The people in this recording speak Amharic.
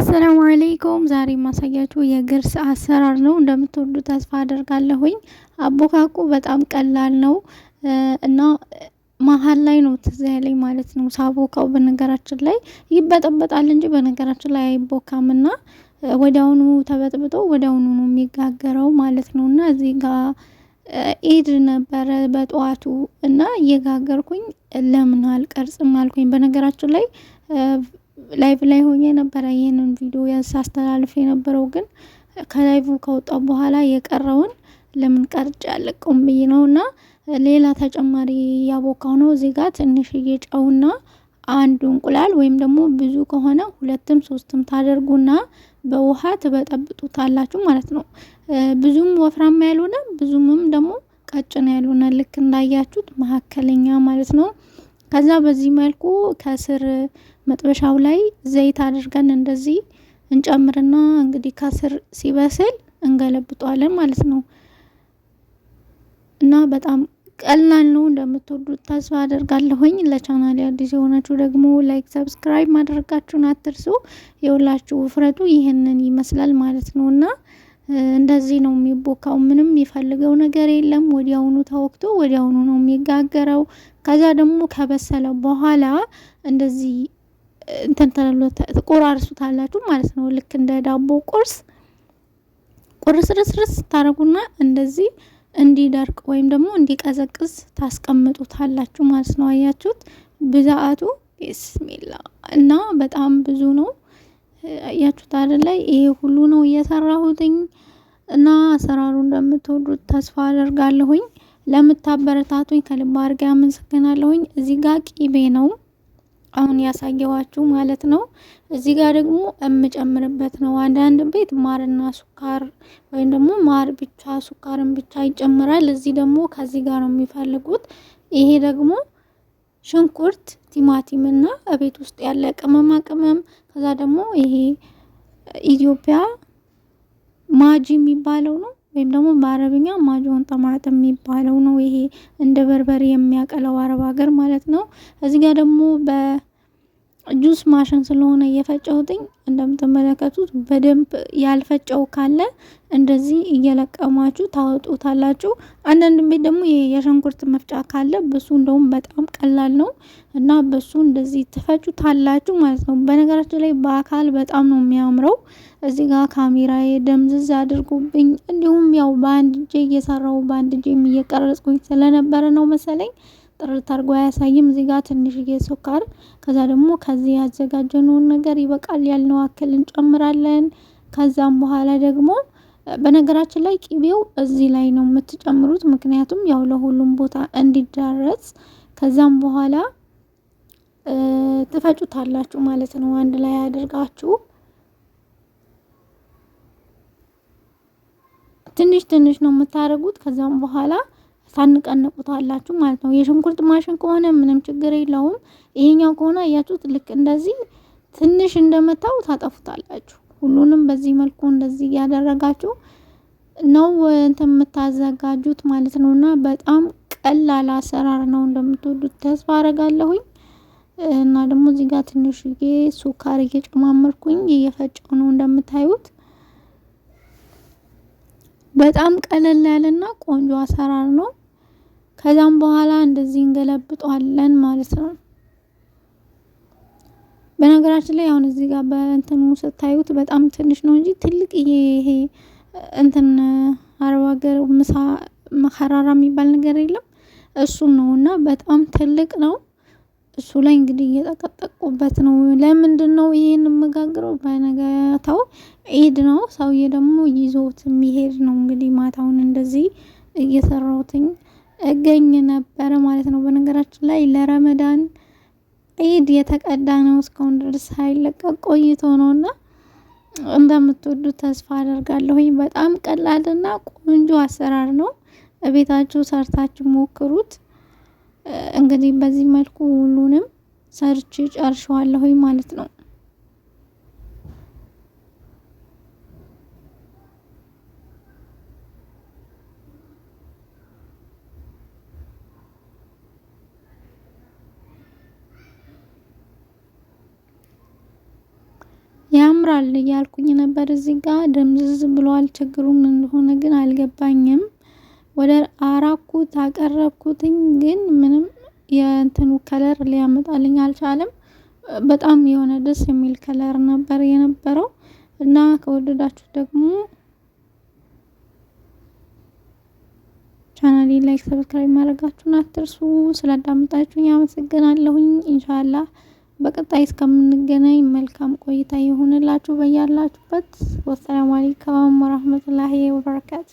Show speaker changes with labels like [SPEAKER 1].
[SPEAKER 1] አሰላሙ አለይኩም ዛሬ ማሳያችሁ የግርስ አሰራር ነው። እንደምትወዱት ተስፋ አደርጋለሁኝ። አቦካኩ በጣም ቀላል ነው እና መሀል ላይ ነው ትዝ ያለኝ ማለት ነው። ሳቦካው በነገራችን ላይ ይበጠበጣል እንጂ በነገራችን ላይ አይቦካምና ወዲያውኑ ተበጥብጦ ወዲያውኑ ነው የሚጋገረው ማለት ነውና እዚህ ጋር ኢድ ነበረ በጧቱ እና እየጋገርኩኝ ለምን አልቀርጽም አልኩኝ። በነገራችን ላይ ላይቭ ላይ ሆኜ ነበር ይሄንን ቪዲዮ ያሳስተላልፍ የነበረው ግን ከላይቭ ከወጣው በኋላ የቀረውን ለምን ቀርጬ አለቀውም ብዬ ነውና ሌላ ተጨማሪ ያቦካው ነው። እዚህ ጋር ትንሽዬ ጨውና አንድ እንቁላል ወይም ደግሞ ብዙ ከሆነ ሁለትም ሶስትም ታደርጉና በውሃ ትበጠብጡታላችሁ ማለት ነው። ብዙም ወፍራም ያልሆነ ብዙምም ደግሞ ቀጭን ያልሆነ ልክ እንዳያችሁት መካከለኛ ማለት ነው። ከዛ በዚህ መልኩ ከስር መጥበሻው ላይ ዘይት አድርገን እንደዚህ እንጨምርና እንግዲህ ከስር ሲበስል እንገለብጠዋለን ማለት ነው። እና በጣም ቀላል ነው። እንደምትወዱት ተስፋ አደርጋለሁኝ። ለቻናሌ አዲስ የሆናችሁ ደግሞ ላይክ ሰብስክራይብ ማድረጋችሁን አትርሱ። የሁላችሁ ውፍረቱ ይሄንን ይመስላል ማለት ነውና እንደዚህ ነው የሚቦካው። ምንም የሚፈልገው ነገር የለም። ወዲያውኑ ተወክቶ ወዲያውኑ ነው የሚጋገረው። ከዛ ደግሞ ከበሰለ በኋላ እንደዚህ እንትን ተቆራርሱታላችሁ ማለት ነው። ልክ እንደ ዳቦ ቁርስርስ ታረጉና እንደዚህ እንዲደርቅ ወይም ደግሞ እንዲቀዘቅዝ ታስቀምጡታላችሁ ማለት ነው። አያችሁት ብዛቱ ቢስሚላ እና በጣም ብዙ ነው። አያችሁት አይደል? ይሄ ሁሉ ነው እየሰራሁትኝ እና አሰራሩ እንደምትወዱት ተስፋ አደርጋለሁኝ። ለምታበረታቱኝ ከልብ አድርጌ አመሰግናለሁኝ። እዚህ ጋር ቂቤ ነው አሁን ያሳየዋችሁ ማለት ነው። እዚህ ጋር ደግሞ እምጨምርበት ነው። አንዳንድ ቤት ማርና ሱካር ወይም ደግሞ ማር ብቻ ሱካርን ብቻ ይጨምራል። እዚህ ደግሞ ከዚህ ጋር ነው የሚፈልጉት። ይሄ ደግሞ ሽንኩርት፣ ቲማቲም እና እቤት ውስጥ ያለ ቅመማ ቅመም ከዛ ደግሞ ይሄ ኢትዮጵያ ማጂ የሚባለው ነው ወይም ደግሞ በአረብኛ ማጆን ጠማጥ የሚባለው ነው። ይሄ እንደ በርበሬ የሚያቀለው አረብ ሀገር ማለት ነው። እዚህ ጋር ደግሞ በጁስ ማሽን ስለሆነ እየፈጨሁትኝ እንደምትመለከቱት በደንብ ያልፈጨው ካለ እንደዚህ እየለቀማችሁ ታወጡታላችሁ። አንዳንድ ቤት ደግሞ የሽንኩርት መፍጫ ካለ በሱ እንደውም በጣም ቀላል ነው እና በሱ እንደዚህ ትፈጩታላችሁ ማለት ነው። በነገራችን ላይ በአካል በጣም ነው የሚያምረው። እዚህ ጋር ካሜራዬ ደምዝዝ አድርጎብኝ እንዲሁም ያው በአንድ እጄ እየሰራው በአንድ እጄ እየቀረጽኩኝ ስለነበረ ነው መሰለኝ ጥርት አድርጎ አያሳይም። እዚህ ጋር ትንሽዬ ሱካር ከዛ ደግሞ ከዚህ ያዘጋጀነውን ነገር ይበቃል ያልነው አክል እንጨምራለን። ከዛም በኋላ ደግሞ በነገራችን ላይ ቂቤው እዚህ ላይ ነው የምትጨምሩት ምክንያቱም ያው ለሁሉም ቦታ እንዲዳረስ። ከዛም በኋላ ትፈጩታላችሁ ማለት ነው። አንድ ላይ አድርጋችሁ ትንሽ ነው የምታረጉት። ከዛም በኋላ ታንቀንቁታላችሁ ማለት ነው። የሽንኩርት ማሽን ከሆነ ምንም ችግር የለውም። ይሄኛው ከሆነ አያችሁት ልክ እንደዚህ ትንሽ እንደመታው ታጠፉታላችሁ። ሁሉንም በዚህ መልኩ እንደዚህ ያደረጋችሁ ነው እንትን የምታዘጋጁት ማለት ነውና በጣም ቀላል አሰራር ነው። እንደምትወዱት ተስፋ አደርጋለሁኝ። እና ደግሞ እዚህ ጋር ትንሽዬ ሱካር እየጨማመርኩኝ እየፈጨው ነው እንደምታዩት። በጣም ቀለል ያለና ቆንጆ አሰራር ነው። ከዛም በኋላ እንደዚህ እንገለብጠዋለን ማለት ነው። በነገራችን ላይ አሁን እዚህ ጋር በእንትኑ ስታዩት በጣም ትንሽ ነው እንጂ ትልቅ ይሄ እንትን አረብ ሀገር ምሳ መኸራራ የሚባል ነገር የለም እሱም ነውና በጣም ትልቅ ነው። እሱ ላይ እንግዲህ እየጠቀጠቁበት ነው። ለምንድነው ይሄን የምጋግረው? በነገታው ኢድ ነው። ሰውዬ ደግሞ ይዞት የሚሄድ ነው። እንግዲህ ማታውን እንደዚህ እየሰራሁትኝ እገኝ ነበረ ማለት ነው። በነገራችን ላይ ለረመዳን ኢድ የተቀዳ ነው። እስካሁን ድረስ ሳይለቀቅ ቆይቶ ነውና እንደምትወዱት ተስፋ አደርጋለሁኝ። በጣም ቀላልና ቆንጆ አሰራር ነው። እቤታችሁ ሰርታችሁ ሞክሩት። እንግዲህ በዚህ መልኩ ሁሉንም ሰርቼ ጨርሻለሁኝ ማለት ነው። ያም ያምራል እያልኩኝ ነበር። እዚህ ጋር ድምዝዝ ብሏል። ችግሩ ምን እንደሆነ ግን አልገባኝም። ወደ አራኩት አቀረብኩትኝ ግን ምንም የእንትኑ ከለር ሊያመጣልኝ አልቻለም። በጣም የሆነ ደስ የሚል ከለር ነበር የነበረው እና ከወደዳችሁ ደግሞ ቻናሌ ላይክ ሰብስክራይብ ማድረጋችሁን አትርሱ። ስላዳመጣችሁኝ አመሰግናለሁኝ። ኢንሻአላህ በቀጣይ እስከምንገናኝ መልካም ቆይታ ይሁንላችሁ በያላችሁበት። ወሰላሙ አለይኩም ወራህመቱላሂ ወበረካቱ።